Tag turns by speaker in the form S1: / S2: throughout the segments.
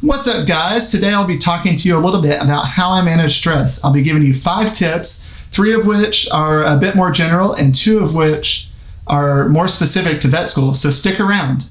S1: What's up, guys? Today I'll be talking to you a little bit about how I manage stress. I'll be giving you 5 tips, 3 of which are a bit more general and 2 of which are more specific to vet school, so stick around.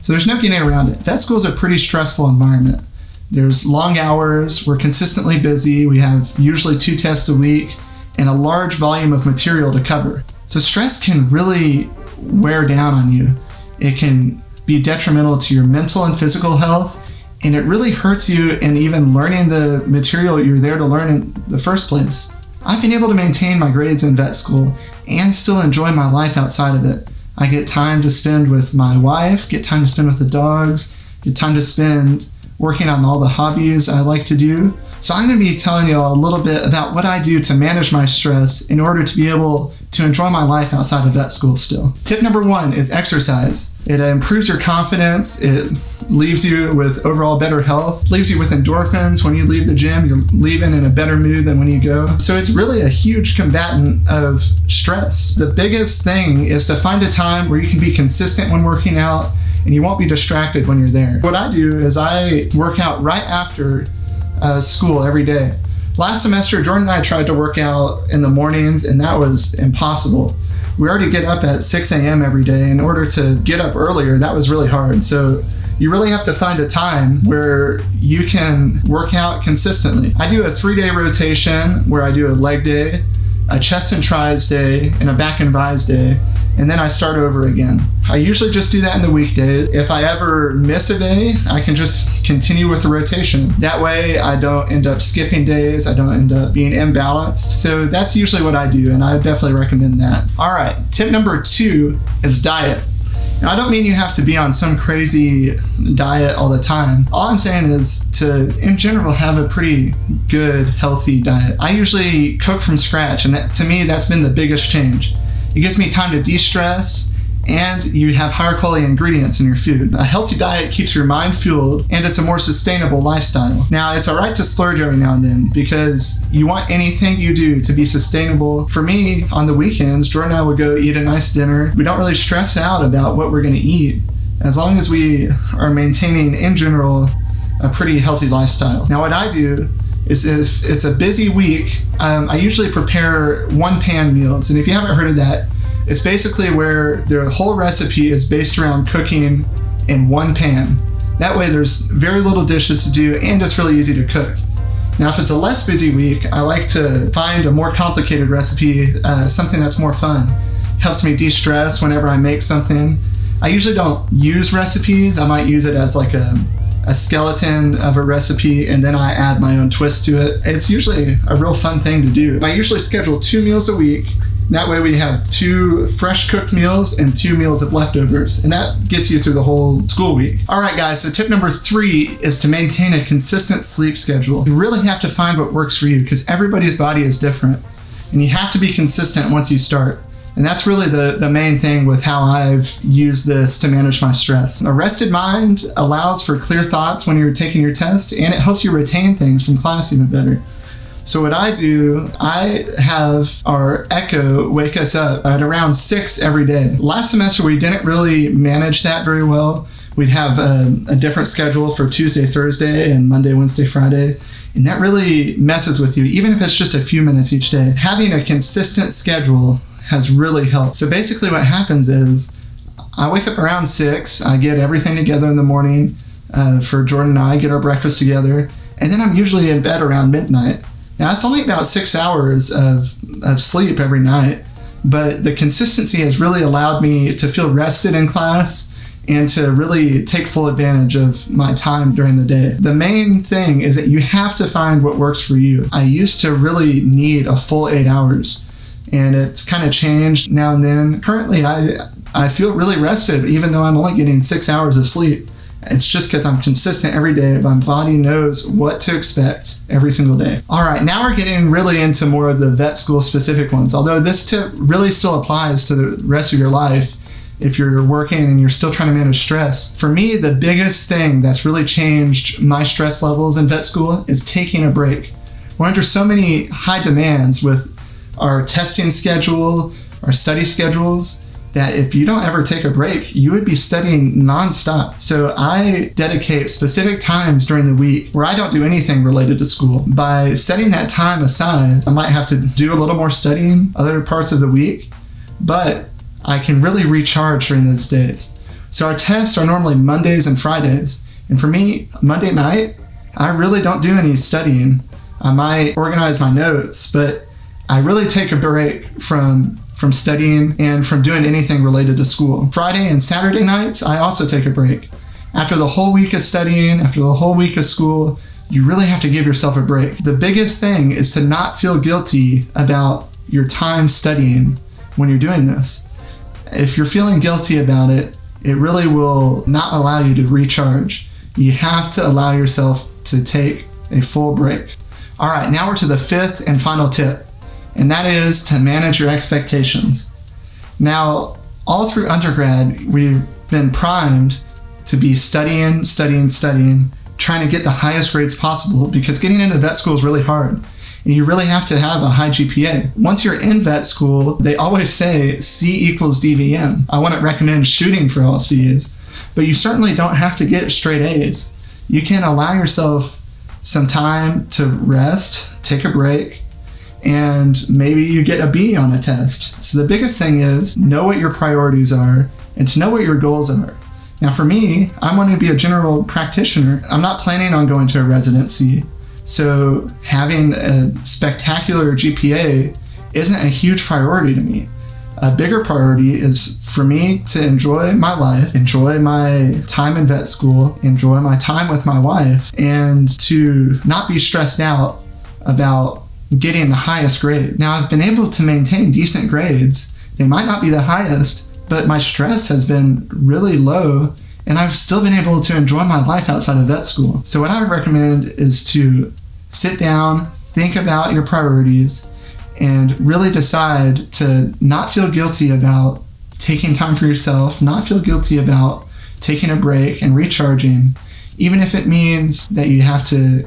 S1: So there's no getting around it. Vet school is a pretty stressful environment. There's long hours, we're consistently busy, we have usually 2 tests a week, and a large volume of material to cover. So stress can really wear down on you. It can be detrimental to your mental and physical health, and it really hurts you in even learning the material you're there to learn in the first place. I've been able to maintain my grades in vet school and still enjoy my life outside of it. I get time to spend with my wife, get time to spend with the dogs, get time to spend working on all the hobbies I like to do. So I'm going to be telling you a little bit about what I do to manage my stress in order to be able to enjoy my life outside of vet school still. Tip number 1 is exercise. It improves your confidence. It leaves you with overall better health, leaves you with endorphins. When you leave the gym, you're leaving in a better mood than when you go. So it's really a huge combatant of stress. The biggest thing is to find a time where you can be consistent when working out and you won't be distracted when you're there. What I do is I work out right after school every day. Last semester, Jordan and I tried to work out in the mornings, and that was impossible. We already get up at 6 a.m. every day. In order to get up earlier, that was really hard. So you really have to find a time where you can work out consistently. I do a 3-day rotation where I do a leg day, a chest and tries day, and a back and bis day, and then I start over again. I usually just do that in the weekdays. If I ever miss a day, I can just continue with the rotation. That way I don't end up skipping days, I don't end up being imbalanced. So that's usually what I do, and I definitely recommend that. All right, tip number 2 is diet. Now, I don't mean you have to be on some crazy diet all the time. All I'm saying is to, in general, have a pretty good, healthy diet. I usually cook from scratch, and to me, that's been the biggest change. It gives me time to de-stress, and you have higher quality ingredients in your food. A healthy diet keeps your mind fueled, and it's a more sustainable lifestyle. Now, it's all right to splurge every now and then because you want anything you do to be sustainable. For me, on the weekends, Jordan and I would go eat a nice dinner. We don't really stress out about what we're going to eat as long as we are maintaining, in general, a pretty healthy lifestyle. Now, what I do is if it's a busy week, I usually prepare one-pan meals. And if you haven't heard of that, it's basically where the whole recipe is based around cooking in one pan. That way there's very little dishes to do and it's really easy to cook. Now, if it's a less busy week, I like to find a more complicated recipe, something that's more fun. Helps me de-stress whenever I make something. I usually don't use recipes. I might use it as like a skeleton of a recipe, and then I add my own twist to it. It's usually a real fun thing to do. I usually schedule 2 meals a week. That way we have 2 fresh cooked meals and 2 meals of leftovers, and that gets you through the whole school week. All right, guys, so tip number 3 is to maintain a consistent sleep schedule. You really have to find what works for you because everybody's body is different, and you have to be consistent once you start. And that's really the main thing with how I've used this to manage my stress. A rested mind allows for clear thoughts when you're taking your test, and it helps you retain things from class even better. So what I do, I have our Echo wake us up at around 6 every day. Last semester, we didn't really manage that very well. We'd have a different schedule for Tuesday, Thursday, and Monday, Wednesday, Friday. And that really messes with you, even if it's just a few minutes each day. Having a consistent schedule has really helped. So basically what happens is I wake up around 6, I get everything together in the morning for Jordan and I, get our breakfast together, and then I'm usually in bed around midnight. Now, it's only about 6 hours of sleep every night, but the consistency has really allowed me to feel rested in class and to really take full advantage of my time during the day. The main thing is that you have to find what works for you. I used to really need a full 8 hours, and it's kind of changed now and then. Currently, I feel really rested, even though I'm only getting 6 hours of sleep. It's just because I'm consistent every day. My body knows what to expect every single day. All right, now we're getting really into more of the vet school specific ones, although this tip really still applies to the rest of your life if you're working and you're still trying to manage stress. For me, the biggest thing that's really changed my stress levels in vet school is taking a break. We're under so many high demands with our testing schedule, our study schedules that if you don't ever take a break, you would be studying nonstop. So I dedicate specific times during the week where I don't do anything related to school. By setting that time aside, I might have to do a little more studying other parts of the week, but I can really recharge during those days. So our tests are normally Mondays and Fridays. And for me, Monday night, I really don't do any studying. I might organize my notes, but I really take a break from studying and from doing anything related to school. Friday and Saturday nights, I also take a break. After the whole week of studying, after the whole week of school, you really have to give yourself a break. The biggest thing is to not feel guilty about your time studying when you're doing this. If you're feeling guilty about it, it really will not allow you to recharge. You have to allow yourself to take a full break. All right, now we're to the fifth and final tip, and that is to manage your expectations. Now, all through undergrad, we've been primed to be studying, trying to get the highest grades possible because getting into vet school is really hard. And you really have to have a high GPA. Once you're in vet school, they always say C equals DVM. I wouldn't recommend shooting for all C's, but you certainly don't have to get straight A's. You can allow yourself some time to rest, take a break, and maybe you get a B on a test. So the biggest thing is know what your priorities are and to know what your goals are. Now for me, I want to be a general practitioner. I'm not planning on going to a residency. So having a spectacular GPA isn't a huge priority to me. A bigger priority is for me to enjoy my life, enjoy my time in vet school, enjoy my time with my wife, and to not be stressed out about getting the highest grade. Now, I've been able to maintain decent grades. They might not be the highest, but my stress has been really low, and I've still been able to enjoy my life outside of vet school. So what I would recommend is to sit down, think about your priorities, and really decide to not feel guilty about taking time for yourself, not feel guilty about taking a break and recharging, even if it means that you have to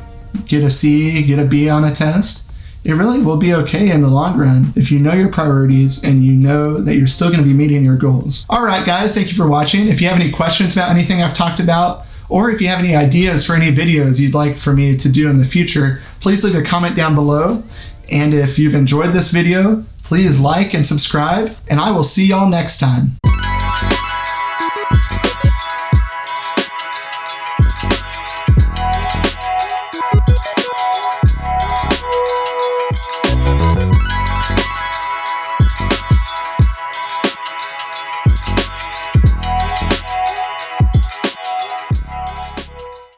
S1: get a C, get a B on a test. It really will be okay in the long run if you know your priorities and you know that you're still going to be meeting your goals. All right, guys, thank you for watching. If you have any questions about anything I've talked about, or if you have any ideas for any videos you'd like for me to do in the future, please leave a comment down below. And if you've enjoyed this video, please like and subscribe, and I will see y'all next time.